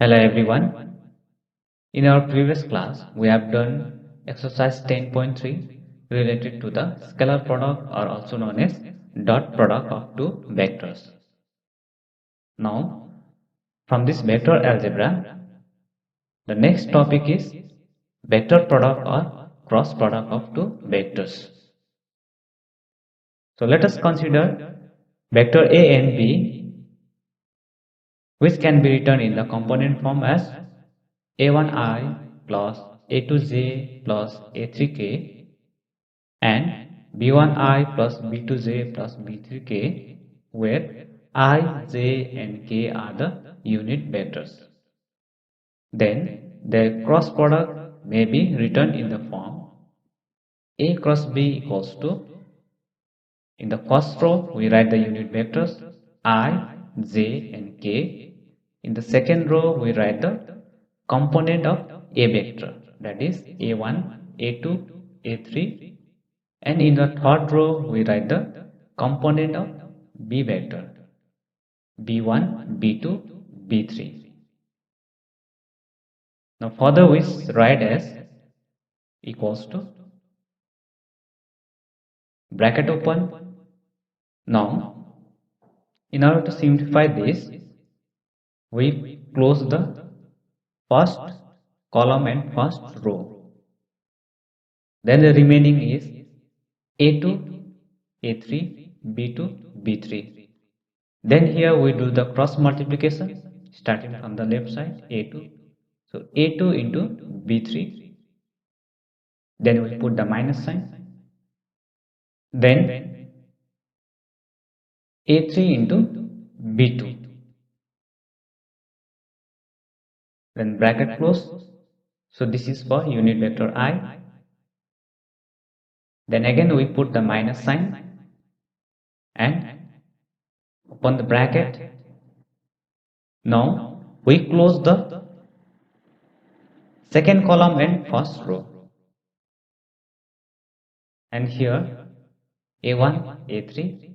Hello everyone. In our previous class, we have done exercise 10.3 related to the scalar product or also known as dot product of two vectors. Now, from this vector algebra, the next topic is vector product or cross product of two vectors. So let us consider vector A and B, which can be written in the component form as a1i plus a2j plus a3k and b1i plus b2j plus b3k, where I, j and k are the unit vectors. Then their cross product may be written in the form a cross b equals to, in the first row we write the unit vectors I, j and k. In the second row we write the component of a vector, that is a1, a2, a3, and in the third row we write the component of b vector b1, b2, b3. Now further we write as equals to bracket open. Now in order to simplify this, we close the first column and first row. Then the remaining is a2, a3, b2, b3. Then here we do the cross multiplication starting from the left side a2. So a2 into b3. Then we put the minus sign. Then a3 into b2. Then bracket close. So this is for unit vector I. Then again we put the minus sign and open the bracket. Now we close the second column and first row. And here a1, a3,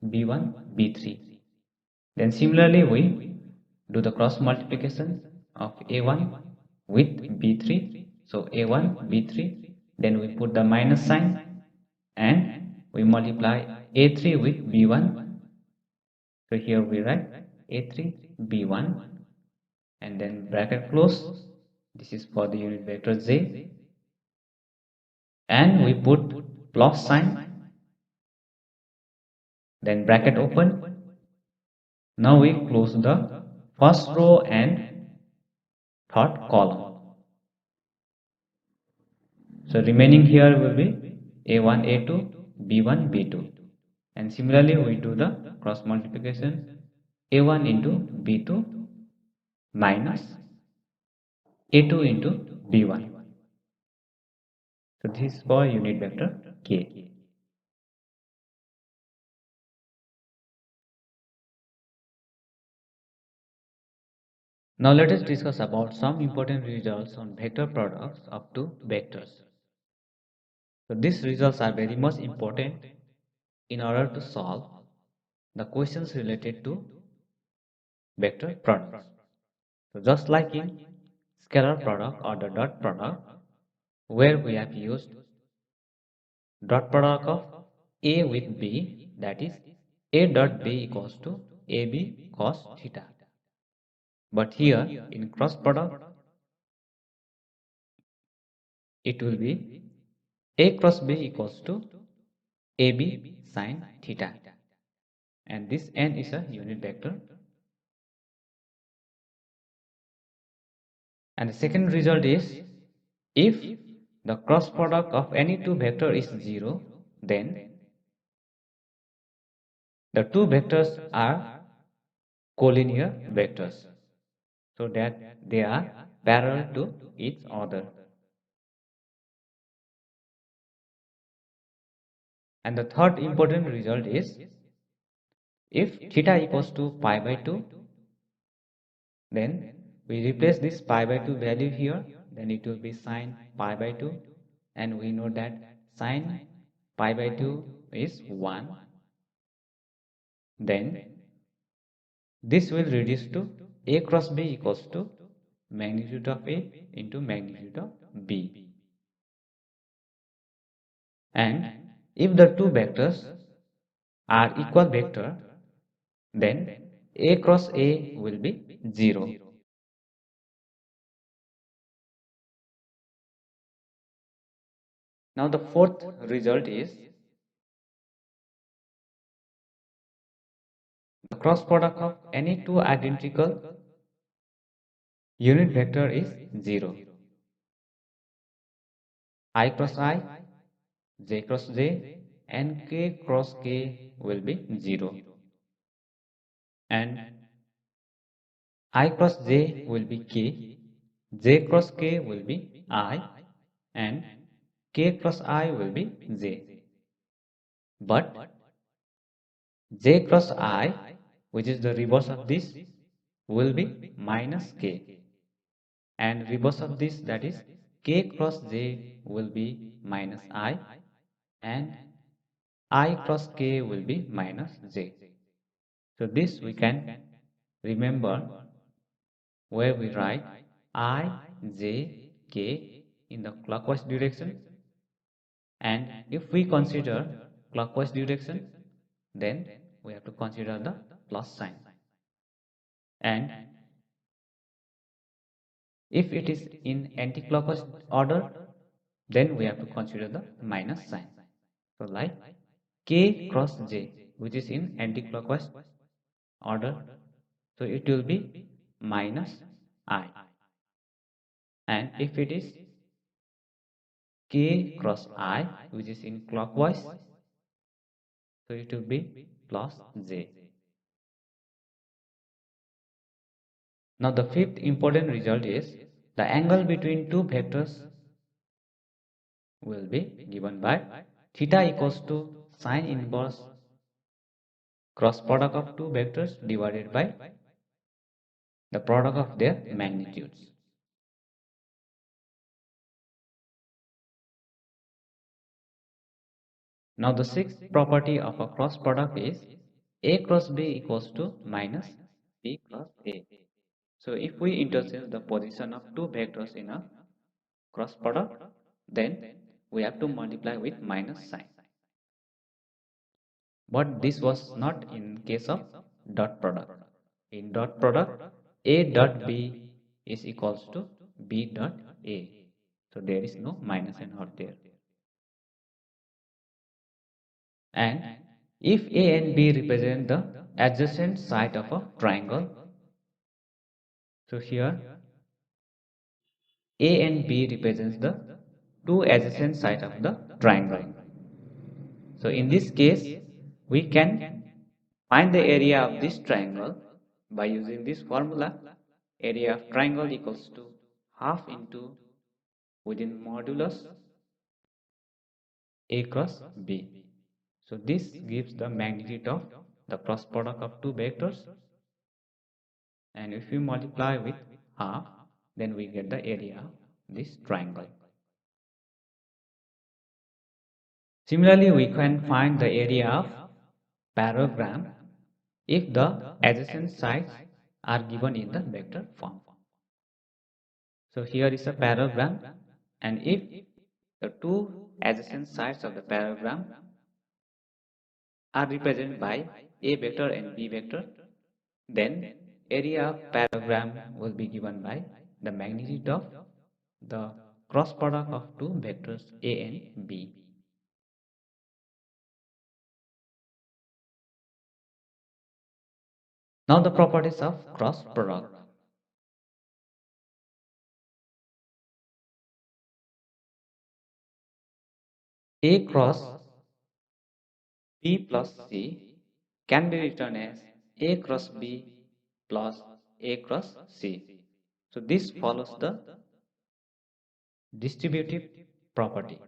b1, b3. Then similarly we do the cross multiplication of a1 with b3. So a1, b3. Then we put the minus sign and we multiply a3 with b1. So here we write a3, b1, and then bracket close. This is for the unit vector j. And we put plus sign. Then bracket open. Now we close the first row and third column. So remaining here will be a1, a2, b1, b2. And similarly we do the cross multiplication a1 into b2 minus a2 into b1. So this is for unit vector k. Now let us discuss about some important results on vector products of two vectors. So these results are very much important in order to solve the questions related to vector products. So just like in scalar product or the dot product, where we have used dot product of a with b, that is a dot b equals to ab cos theta. But here in cross product, it will be a cross b equals to ab sin theta, and this n is a unit vector. And the second result is, if the cross product of any two vector is 0, then the two vectors are collinear vectors, so that they are parallel to each other. And the third important result is, if theta equals to pi by 2, then we replace this pi by 2 value here, then it will be sine pi by 2, and we know that sine pi by 2 is 1. Then this will reduce to a cross b equals to magnitude of A into magnitude of B. And if the two vectors are equal vector, then A cross A will be 0. Now the fourth result is the cross product of any two identical unit vector is 0. I cross I, J cross J, and K cross K will be 0. And I cross J will be K, J cross K will be I, and K cross I will be J. But J cross I, which is the reverse of this, will be minus K. And reverse of this, that is K cross J will be minus I, and I cross K will be minus J. So this we can remember where we write I, J, K in the clockwise direction, and if we consider clockwise direction, then we have to consider the plus sign, and if it is in anti-clockwise order, then we have to consider the minus sign. So like K cross J, which is in anti-clockwise order, so it will be minus I, and if it is K cross I, which is in clockwise, so it will be plus J. Now the fifth important result is the angle between two vectors will be given by theta equals to sine inverse cross product of two vectors divided by the product of their magnitudes. Now the sixth property of a cross product is A cross B equals to minus B cross A. So if we interchange the position of two vectors in a cross product, then we have to multiply with minus sign. But this was not in case of dot product. In dot product, A dot B is equals to B dot A. So there is no minus and out there. And if A and B represent the adjacent side of a triangle, so here A and B represents the two adjacent sides of the triangle. So in this case, we can find the area of this triangle by using this formula. Area of triangle equals to half into within modulus A cross B. So this gives the magnitude of the cross product of two vectors, and if we multiply with half, then we get the area of this triangle. Similarly, we can find the area of parallelogram if the adjacent sides are given in the vector form. So here is a parallelogram, and if the two adjacent sides of the parallelogram are represented by A vector and B vector, then area of parallelogram will be given by the magnitude of the cross product of two vectors A and B. Now the properties of cross product. A cross B plus C can be written as A cross B plus A cross C. So this follows the distributive property.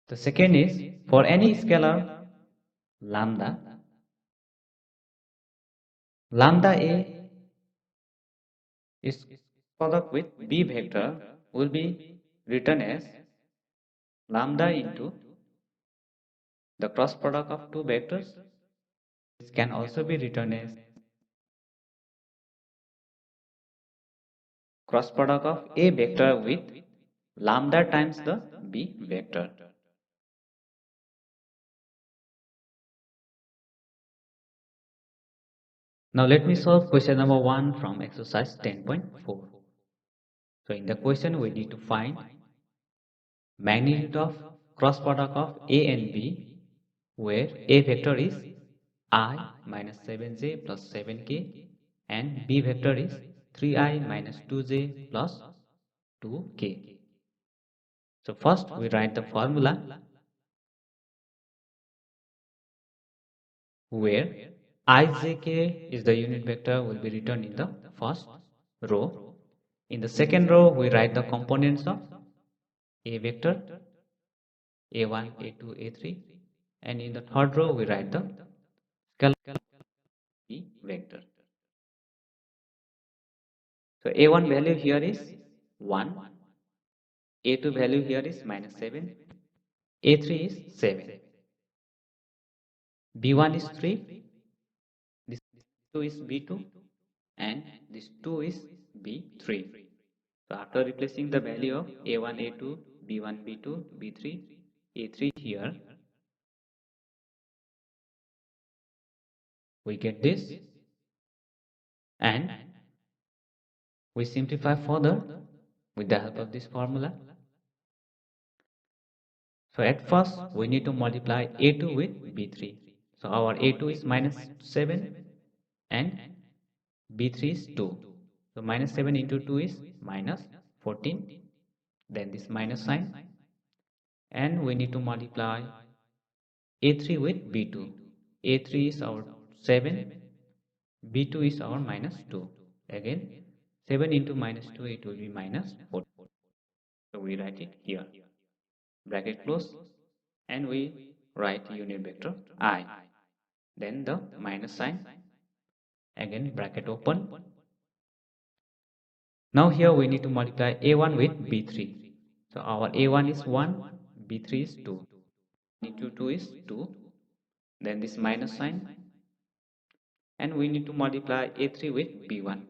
The second is for any scalar lambda, lambda A is product with B vector will be written as lambda into the cross product of two vectors. This can also be written as cross product of A vector with lambda times the B vector. Now let me solve question number 1 from exercise 10.4. So in the question we need to find magnitude of cross product of A and B where A vector is I minus 7j plus 7k and B vector is 3i minus 2j plus 2k. So first we write the formula where ijk is the unit vector will be written in the first row. In the second row we write the components of A vector A1, A2, A3 and in the third row we write the scalar B vector. So A1 value here is 1, A2 value here is minus 7, A3 is 7, B1 is 3, this 2 is B2 and this 2 is B3. So after replacing the value of A1, A2, B1, B2, B3, A3 here, we get this and we simplify further with the help of this formula. So at first we need to multiply A2 with B3. So our A2 is minus 7 and B3 is 2. So minus 7 into 2 is minus 14. Then this minus sign and we need to multiply A3 with B2. A3 is our 7, B2 is our minus 2. Again 7 into minus 2 it will be minus 4. So we write it here. Bracket close and we write unit vector I. Then the minus sign. Again bracket open. Now here we need to multiply A1 with B3. So our A1 is 1, B3 is 2. Into 2 is 2. Then this minus sign. And we need to multiply A3 with B1.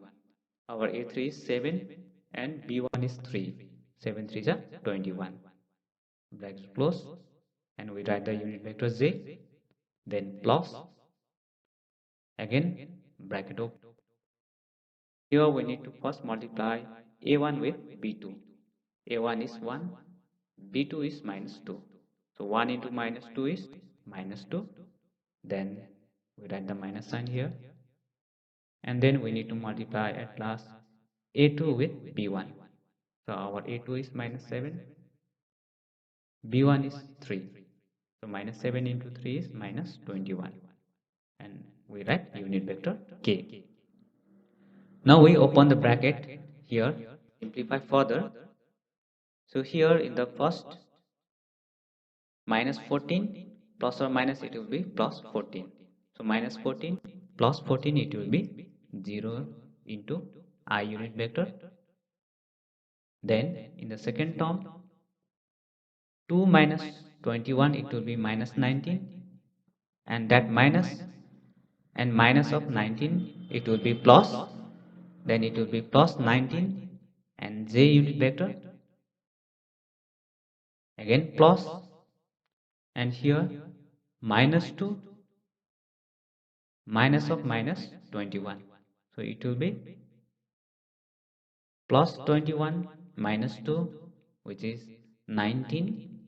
Our A3 is 7 and B1 is 3. 7 3 is 21. Bracket close and we write the unit vector J. Then plus. Again bracket open. Here we need to first multiply A1 with B2. A1 is 1, B2 is minus 2. So 1 into minus 2 is minus 2. Then we write the minus sign here. And then we need to multiply at last A2 with B1. So our A2 is minus 7. B1 is 3. So minus 7 into 3 is minus 21. And we write unit vector K. Now we open the bracket here, simplify further. So here in the first minus 14 plus or minus it will be plus 14. So minus 14 plus 14 it will be 0 into I unit vector. Then in the second term 2 minus 21 it will be minus 19 and that minus and minus of 19 it will be plus, then it will be plus 19 and j unit vector again plus and here minus 2 minus of minus 21. So it will be plus 21 minus 2 which is 19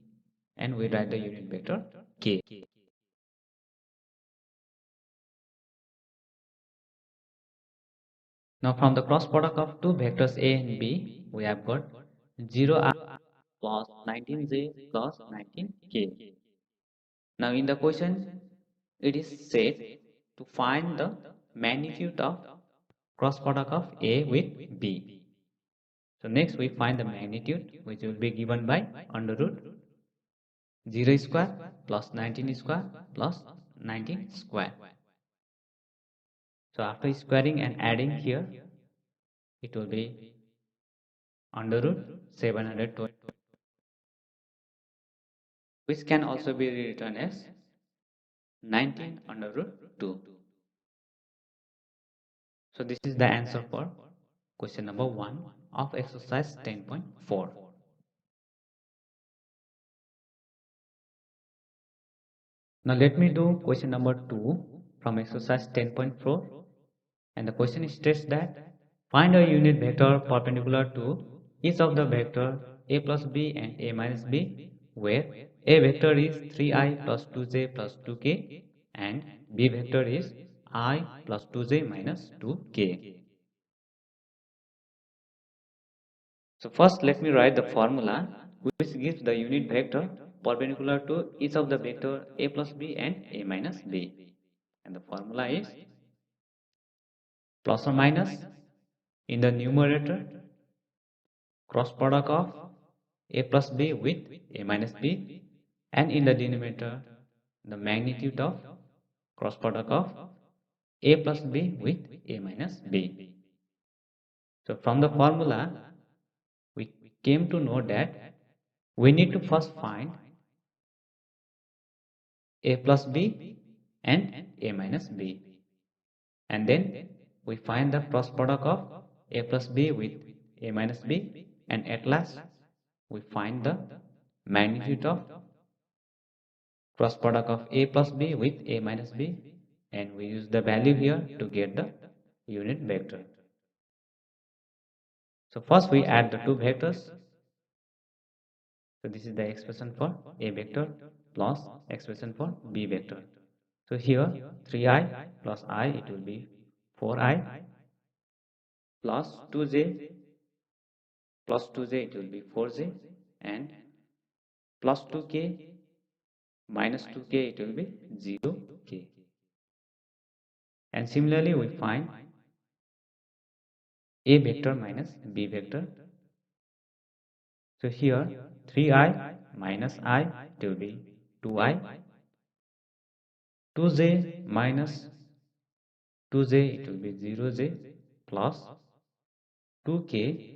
and we write the unit vector K. Now from the cross product of two vectors A and B we have got 0i plus 19j plus 19k. Now in the question it is said to find the magnitude of cross product of A with B. So next we find the magnitude which will be given by under root 0 square plus 19 square plus 19 square. So after squaring and adding here it will be under root 720 which can also be written as 19 under root 2. So this is the answer for question number 1 of exercise 10.4. Now let me do question number 2 from exercise 10.4, and the question states that find a unit vector perpendicular to each of the vector a plus b and a minus b, where a vector is 3i plus 2j plus 2k and b vector is I plus 2j minus 2k. So first let me write the formula which gives the unit vector perpendicular to each of the vector a plus b and a minus b. And the formula is plus or minus in the numerator cross product of a plus b with a minus b, and in the denominator the magnitude of cross product of a plus b with a minus b. So from the formula we came to know that we need to first find a plus b and a minus b, and then we find the cross product of a plus b with a minus b, and at last we find the magnitude of cross product of a plus b with a minus b, and we use the value here to get the unit vector. So first we add the two vectors. So this is the expression for a vector plus expression for b vector. So here 3i plus I, it will be 4i, plus 2j plus 2j, it will be 4j, and plus 2k minus 2k, it will be 0k. And similarly we find a vector minus b vector. So here 3i minus I, it will be 2i, 2j minus 2j, it will be 0j, plus 2k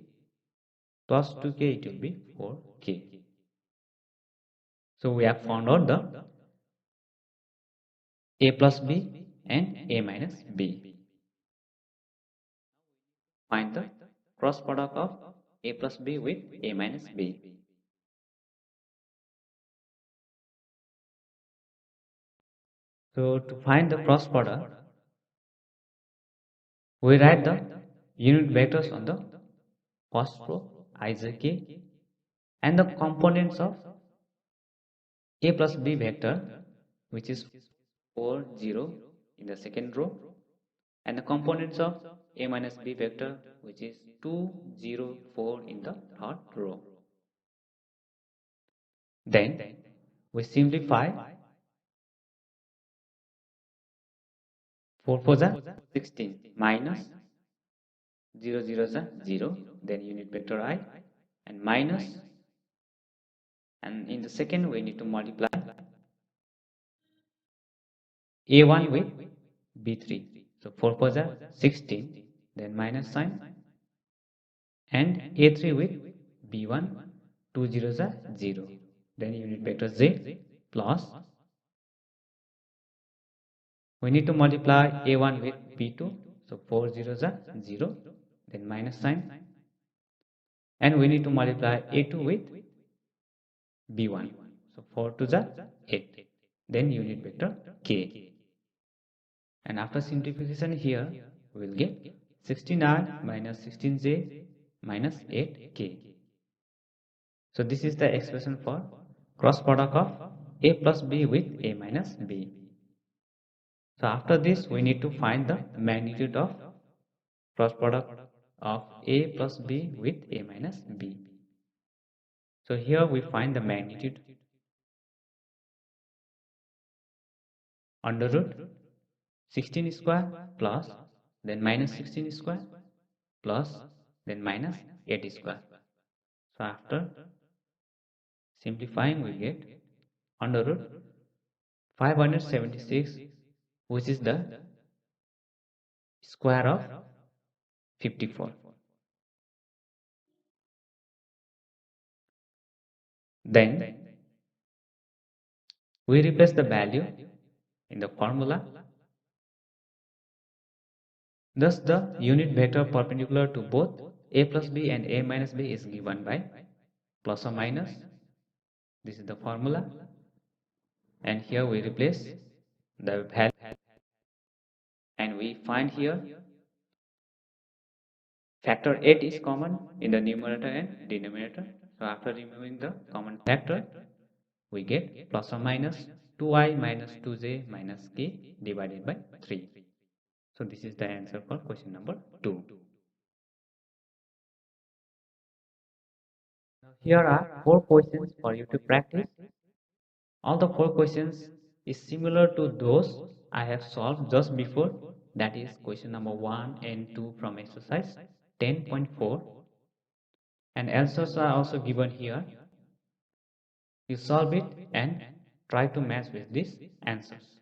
plus 2k, it will be 4k. So we have found out the a plus b and a minus b. Find the cross product of a plus b with a minus b. So to find the cross product, we write the unit vectors on the first row ijk, and the components of a plus b vector, which is 4 0 in the second row, and the components of a minus b vector, which is 2 0 4 in the third row. Then we simplify 4 4 16 minus 0 0 0, then unit vector I, and minus, and in the second we need to multiply a1 with b3. So 4 4 16, then minus sign, and a3 with b1, 2 0 0, then unit vector z, plus we need to multiply a1 with b2, so 4 0 0, then minus sign, and we need to multiply a2 with b1, so 4 2 8, then unit vector k. And after simplification here we will get 16i minus 16j minus 8k. So this is the expression for cross product of a plus b with a minus b. So after this we need to find the magnitude of cross product of a plus b with a minus b. So here we find the magnitude under root 16 square plus then minus 16 square plus then minus 8 square. So after simplifying we get under root 576, which is the square of 54. Then we replace the value in the formula Thus, the unit vector perpendicular to both a plus b and a minus b is given by plus or minus. This is the formula, and here we replace the value, and we find here factor 8 is common in the numerator and denominator. So after removing the common factor, we get plus or minus 2i minus 2j minus k divided by 3. So this is the answer for question number 2. Now here are 4 questions for you to practice. All the 4 questions is similar to those I have solved just before, that is question number 1 and 2 from exercise 10.4, and answers are also given here. You solve it and try to match with these answers.